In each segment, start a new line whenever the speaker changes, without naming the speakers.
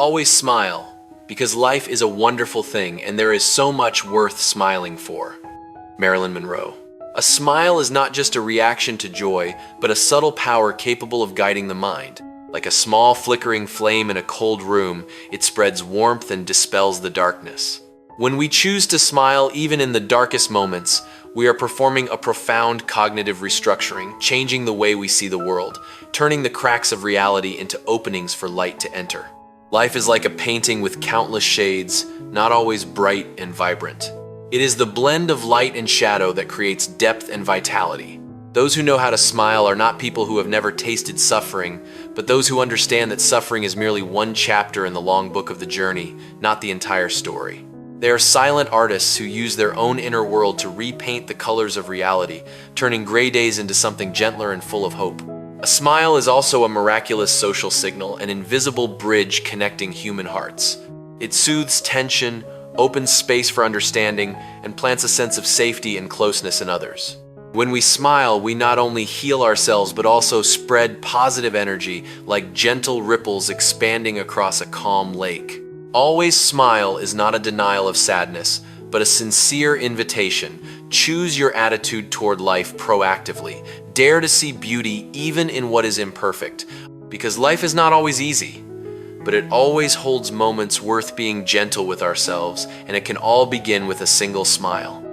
Always smile, because life is a wonderful thing and there is so much worth smiling for. Marilyn Monroe. A smile is not just a reaction to joy, but a subtle power capable of guiding the mind. Like a small flickering flame in a cold room, it spreads warmth and dispels the darkness. When we choose to smile even in the darkest moments, we are performing a profound cognitive restructuring, changing the way we see the world, turning the cracks of reality into openings for light to enter. Life is like a painting with countless shades, not always bright and vibrant. It is the blend of light and shadow that creates depth and vitality. Those who know how to smile are not people who have never tasted suffering, but those who understand that suffering is merely one chapter in the long book of the journey, not the entire story. They are silent artists who use their own inner world to repaint the colors of reality, turning gray days into something gentler and full of hope. A smile is also a miraculous social signal, an invisible bridge connecting human hearts. It soothes tension, opens space for understanding, and plants a sense of safety and closeness in others. When we smile, we not only heal ourselves, but also spread positive energy like gentle ripples expanding across a calm lake. Always smile is not a denial of sadness, but a sincere invitation. Choose your attitude toward life proactively. Dare to see beauty even in what is imperfect, because life is not always easy, but it always holds moments worth being gentle with ourselves, and it can all begin with a single smile.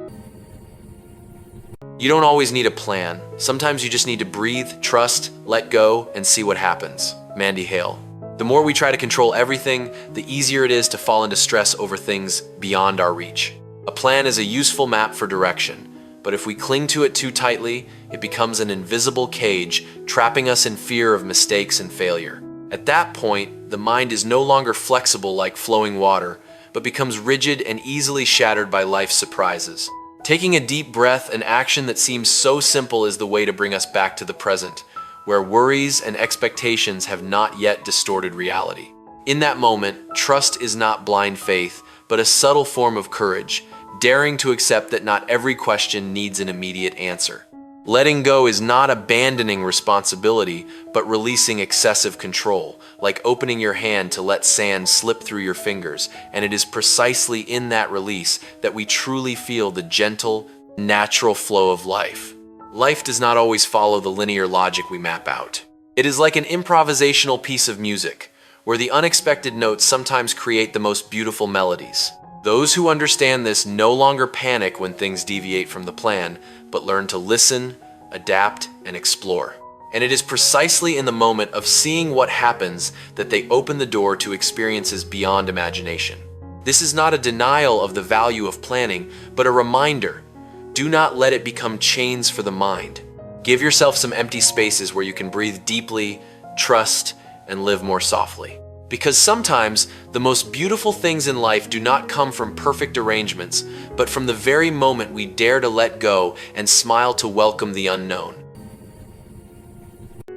You don't always need a plan. Sometimes you just need to breathe, trust, let go, and see what happens. Mandy Hale. The more we try to control everything, the easier it is to fall into stress over things beyond our reach. A plan is a useful map for direction, but if we cling to it too tightly, it becomes an invisible cage, trapping us in fear of mistakes and failure. At that point, the mind is no longer flexible like flowing water, but becomes rigid and easily shattered by life's surprises. Taking a deep breath, an action that seems so simple, is the way to bring us back to the present, where worries and expectations have not yet distorted reality. In that moment, trust is not blind faith, but a subtle form of courage, daring to accept that not every question needs an immediate answer. Letting go is not abandoning responsibility, but releasing excessive control, like opening your hand to let sand slip through your fingers, and it is precisely in that release that we truly feel the gentle, natural flow of life. Life does not always follow the linear logic we map out. It is like an improvisational piece of music, where the unexpected notes sometimes create the most beautiful melodies. Those who understand this no longer panic when things deviate from the plan, but learn to listen, adapt, and explore. And it is precisely in the moment of seeing what happens that they open the door to experiences beyond imagination. This is not a denial of the value of planning, but a reminder. Do not let it become chains for the mind. Give yourself some empty spaces where you can breathe deeply, trust, and live more softly. Because sometimes the most beautiful things in life do not come from perfect arrangements, but from the very moment we dare to let go and smile to welcome the unknown.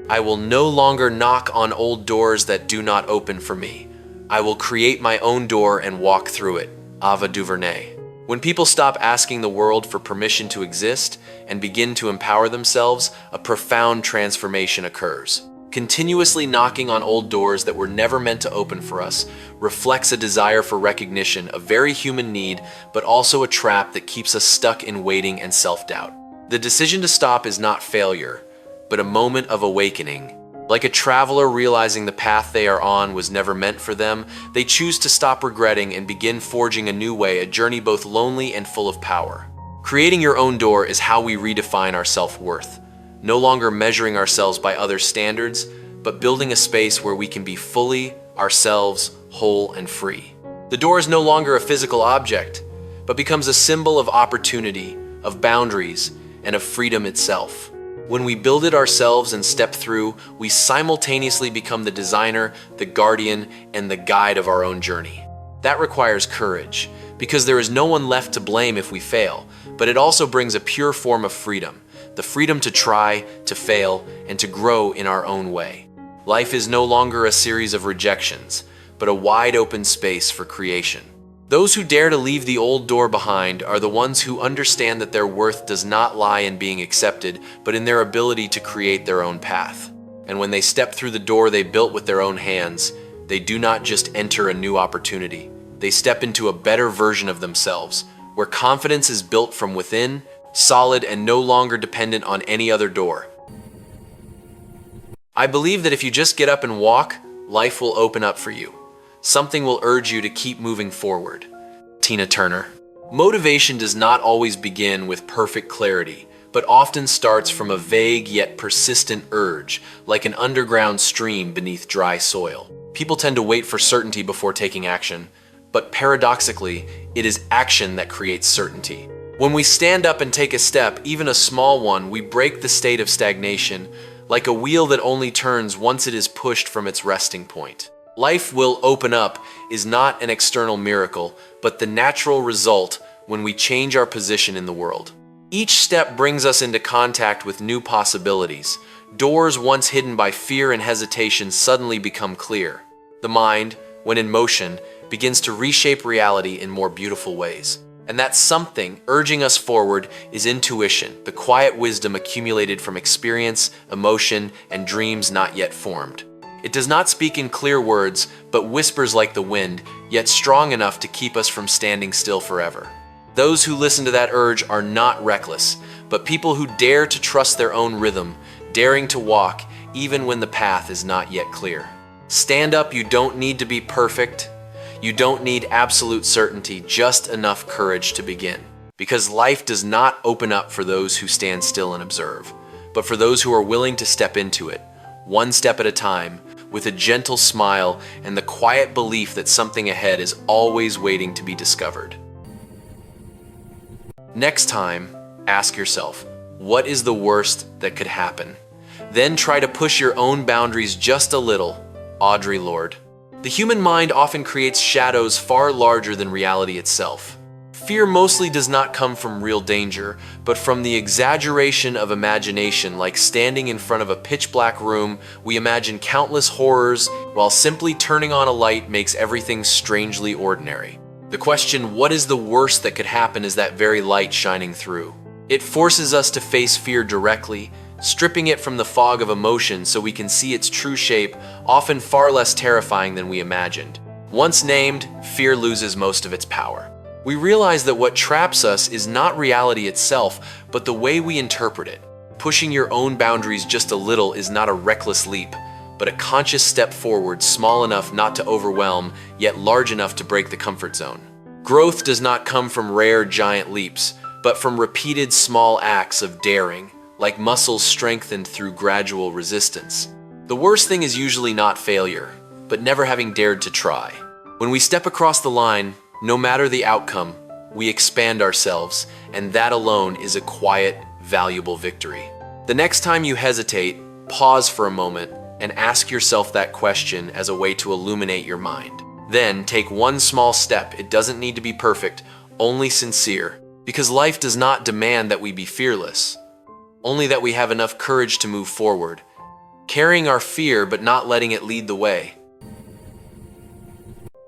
I will no longer knock on old doors that do not open for me. I will create my own door and walk through it. Ava DuVernay. When people stop asking the world for permission to exist and begin to empower themselves, a profound transformation occurs. Continuously knocking on old doors that were never meant to open for us reflects a desire for recognition, a very human need, but also a trap that keeps us stuck in waiting and self-doubt. The decision to stop is not failure, but a moment of awakening. Like a traveler realizing the path they are on was never meant for them, they choose to stop regretting and begin forging a new way, a journey both lonely and full of power. Creating your own door is how we redefine our self-worth. No longer measuring ourselves by other standards, but building a space where we can be fully ourselves, whole and free. The door is no longer a physical object, but becomes a symbol of opportunity, of boundaries, and of freedom itself. When we build it ourselves and step through, we simultaneously become the designer, the guardian, and the guide of our own journey. That requires courage, because there is no one left to blame if we fail, but it also brings a pure form of freedom. The freedom to try, to fail, and to grow in our own way. Life is no longer a series of rejections, but a wide open space for creation. Those who dare to leave the old door behind are the ones who understand that their worth does not lie in being accepted, but in their ability to create their own path. And when they step through the door they built with their own hands, They do not just enter a new opportunity. They step into a better version of themselves, where confidence is built from within, solid and no longer dependent on any other door. I believe that if you just get up and walk, life will open up for you. Something will urge you to keep moving forward. Tina Turner. Motivation does not always begin with perfect clarity, but often starts from a vague yet persistent urge, like an underground stream beneath dry soil. People tend to wait for certainty before taking action, but paradoxically, it is action that creates certainty. When we stand up and take a step, even a small one, we break the state of stagnation, like a wheel that only turns once it is pushed from its resting point. Life will open up is not an external miracle, but the natural result when we change our position in the world. Each step brings us into contact with new possibilities. Doors once hidden by fear and hesitation suddenly become clear. The mind, when in motion, begins to reshape reality in more beautiful ways. And that something urging us forward is intuition, the quiet wisdom accumulated from experience, emotion, and dreams not yet formed. It does not speak in clear words, but whispers like the wind, yet strong enough to keep us from standing still forever. Those who listen to that urge are not reckless, but people who dare to trust their own rhythm, daring to walk even when the path is not yet clear. Stand up, you don't need to be perfect. You don't need absolute certainty, just enough courage to begin. Because life does not open up for those who stand still and observe, but for those who are willing to step into it, one step at a time, with a gentle smile and the quiet belief that something ahead is always waiting to be discovered. Next time, ask yourself, what is the worst that could happen? Then try to push your own boundaries just a little. Audre Lorde. The human mind often creates shadows far larger than reality itself. Fear mostly does not come from real danger, but from the exaggeration of imagination. Like standing in front of a pitch-black room, we imagine countless horrors, while simply turning on a light makes everything strangely ordinary. The question, what is the worst that could happen, is that very light shining through. It forces us to face fear directly, stripping it from the fog of emotion so we can see its true shape, often far less terrifying than we imagined. Once named, fear loses most of its power. We realize that what traps us is not reality itself, but the way we interpret it. Pushing your own boundaries just a little is not a reckless leap, but a conscious step forward, small enough not to overwhelm, yet large enough to break the comfort zone. Growth does not come from rare giant leaps, but from repeated small acts of daring, like muscles strengthened through gradual resistance. The worst thing is usually not failure, but never having dared to try. When we step across the line, no matter the outcome, we expand ourselves, and that alone is a quiet, valuable victory. The next time you hesitate, pause for a moment and ask yourself that question as a way to illuminate your mind. Then take one small step. It doesn't need to be perfect, only sincere, because life does not demand that we be fearless, only that we have enough courage to move forward, carrying our fear but not letting it lead the way.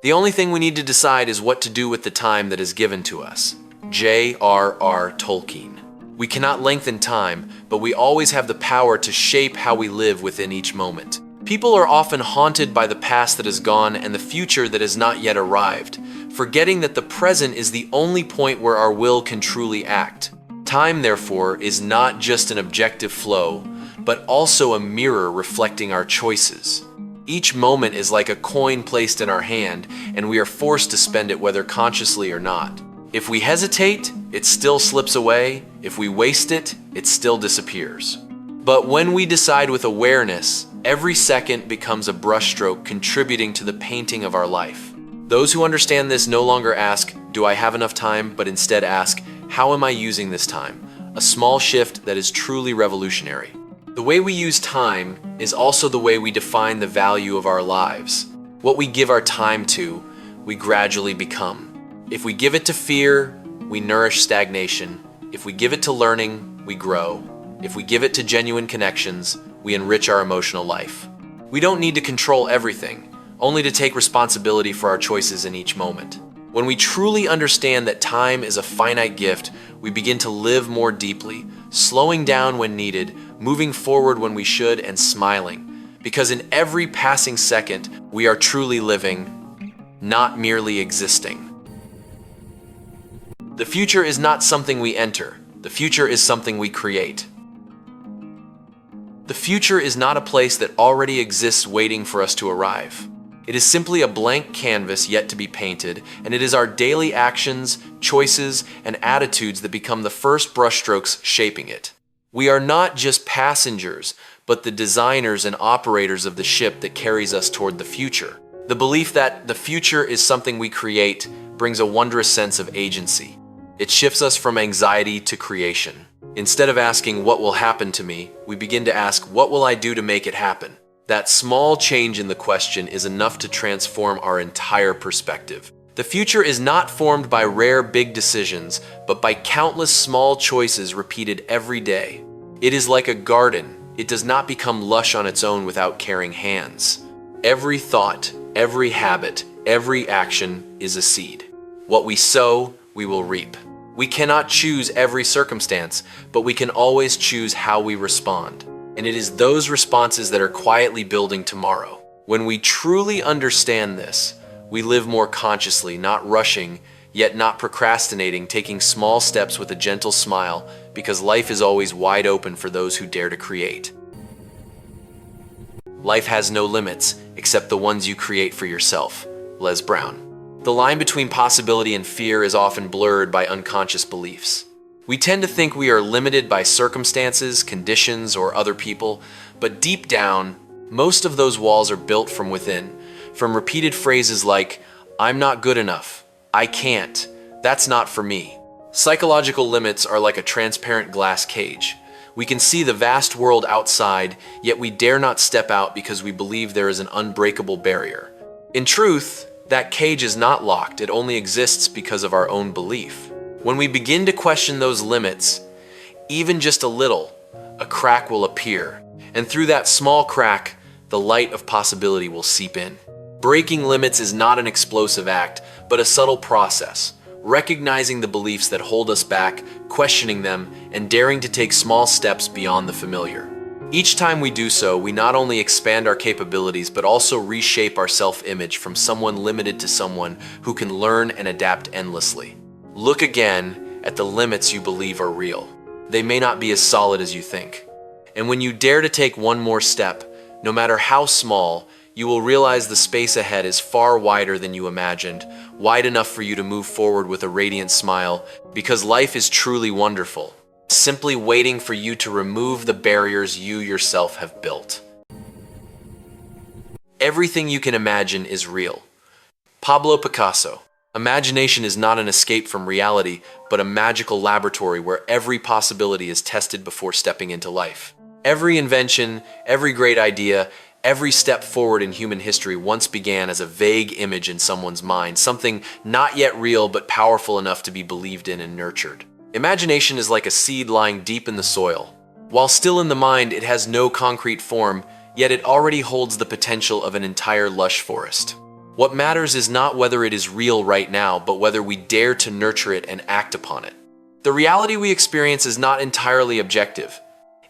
The only thing we need to decide is what to do with the time that is given to us. J.R.R. Tolkien. We cannot lengthen time, but we always have the power to shape how we live within each moment. People are often haunted by the past that is gone and the future that has not yet arrived, forgetting that the present is the only point where our will can truly act. Time, therefore, is not just an objective flow, but also a mirror reflecting our choices. Each moment is like a coin placed in our hand, and we are forced to spend it whether consciously or not. If we hesitate, it still slips away. If we waste it, it still disappears. But when we decide with awareness, every second becomes a brushstroke contributing to the painting of our life. Those who understand this no longer ask, "Do I have enough time?" but instead ask, "How am I using this time?" A small shift that is truly revolutionary. The way we use time is also the way we define the value of our lives. What we give our time to, we gradually become. If we give it to fear, we nourish stagnation. If we give it to learning, we grow. If we give it to genuine connections, we enrich our emotional life. We don't need to control everything, only to take responsibility for our choices in each moment. When we truly understand that time is a finite gift, we begin to live more deeply, slowing down when needed, moving forward when we should, and smiling, Because in every passing second, we are truly living, not merely existing. The future is not something we enter. The future is something we create. The future is not a place that already exists waiting for us to arrive. It is simply a blank canvas yet to be painted, and it is our daily actions, choices, and attitudes that become the first brushstrokes shaping it. We are not just passengers, but the designers and operators of the ship that carries us toward the future. The belief that the future is something we create brings a wondrous sense of agency. It shifts us from anxiety to creation. Instead of asking, "What will happen to me?" we begin to ask, "What will I do to make it happen?" That small change in the question is enough to transform our entire perspective. The future is not formed by rare big decisions, but by countless small choices repeated every day. It is like a garden. It does not become lush on its own without caring hands. Every thought, every habit, every action is a seed. What we sow, we will reap. We cannot choose every circumstance, but we can always choose how we respond. And it is those responses that are quietly building tomorrow. When we truly understand this, we live more consciously, not rushing, yet not procrastinating, taking small steps with a gentle smile, because life is always wide open for those who dare to create. Life has no limits, except the ones you create for yourself. Les Brown. The line between possibility and fear is often blurred by unconscious beliefs. We tend to think we are limited by circumstances, conditions, or other people, but deep down, most of those walls are built from within, from repeated phrases like, "I'm not good enough," "I can't," "That's not for me." Psychological limits are like a transparent glass cage. We can see the vast world outside, yet we dare not step out because we believe there is an unbreakable barrier. In truth, that cage is not locked, it only exists because of our own belief. When we begin to question those limits, even just a little, a crack will appear, and through that small crack, the light of possibility will seep in. Breaking limits is not an explosive act, but a subtle process, recognizing the beliefs that hold us back, questioning them, and daring to take small steps beyond the familiar. Each time we do so, we not only expand our capabilities, but also reshape our self-image from someone limited to someone who can learn and adapt endlessly. Look again at the limits you believe are real. They may not be as solid as you think. And when you dare to take one more step, no matter how small, you will realize the space ahead is far wider than you imagined, wide enough for you to move forward with a radiant smile, because life is truly wonderful, simply waiting for you to remove the barriers you yourself have built. Everything you can imagine is real. Pablo Picasso. Imagination is not an escape from reality, but a magical laboratory where every possibility is tested before stepping into life. Every invention, every great idea, every step forward in human history once began as a vague image in someone's mind, something not yet real but powerful enough to be believed in and nurtured. Imagination is like a seed lying deep in the soil. While still in the mind, it has no concrete form, yet it already holds the potential of an entire lush forest. What matters is not whether it is real right now, but whether we dare to nurture it and act upon it. The reality we experience is not entirely objective.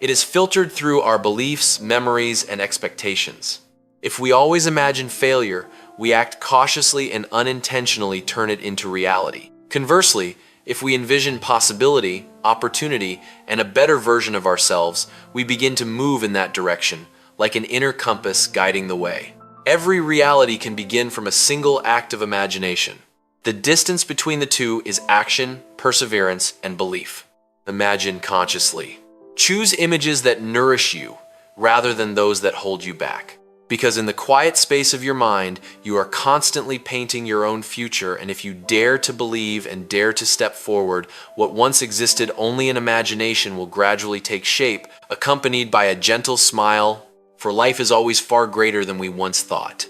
It is filtered through our beliefs, memories, and expectations. If we always imagine failure, we act cautiously and unintentionally turn it into reality. Conversely, if we envision possibility, opportunity, and a better version of ourselves, we begin to move in that direction, like an inner compass guiding the way. Every reality can begin from a single act of imagination. The distance between the two is action, perseverance, and belief. Imagine consciously. Choose images that nourish you, rather than those that hold you back. Because in the quiet space of your mind, you are constantly painting your own future, and if you dare to believe and dare to step forward, what once existed only in imagination will gradually take shape, accompanied by a gentle smile, for life is always far greater than we once thought.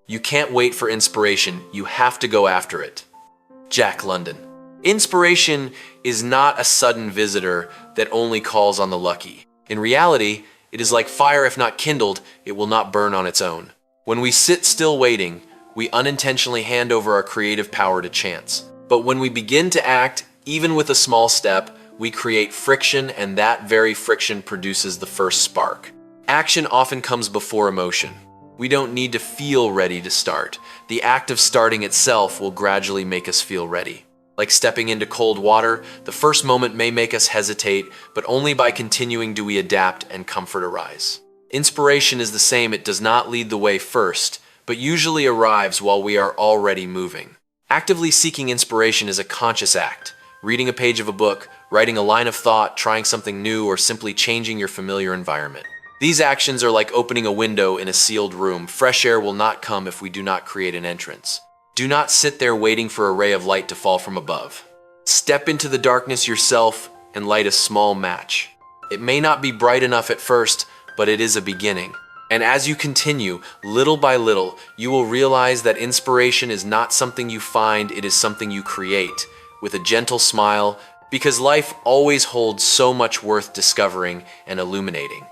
You can't wait for inspiration, you have to go after it. Jack London. Inspiration is not a sudden visitor that only calls on the lucky. In reality, it is like fire. If not kindled, it will not burn on its own. When we sit still waiting, we unintentionally hand over our creative power to chance. But when we begin to act, even with a small step, we create friction, and that very friction produces the first spark. Action often comes before emotion. We don't need to feel ready to start. The act of starting itself will gradually make us feel ready. Like stepping into cold water, the first moment may make us hesitate, but only by continuing do we adapt and comfort arise. Inspiration is the same. It does not lead the way first, but usually arrives while we are already moving. Actively seeking inspiration is a conscious act. Reading a page of a book, writing a line of thought, trying something new, or simply changing your familiar environment. These actions are like opening a window in a sealed room. Fresh air will not come if we do not create an entrance. Do not sit there waiting for a ray of light to fall from above. Step into the darkness yourself and light a small match. It may not be bright enough at first, but it is a beginning. And as you continue, little by little, you will realize that inspiration is not something you find, it is something you create, with a gentle smile, because life always holds so much worth discovering and illuminating.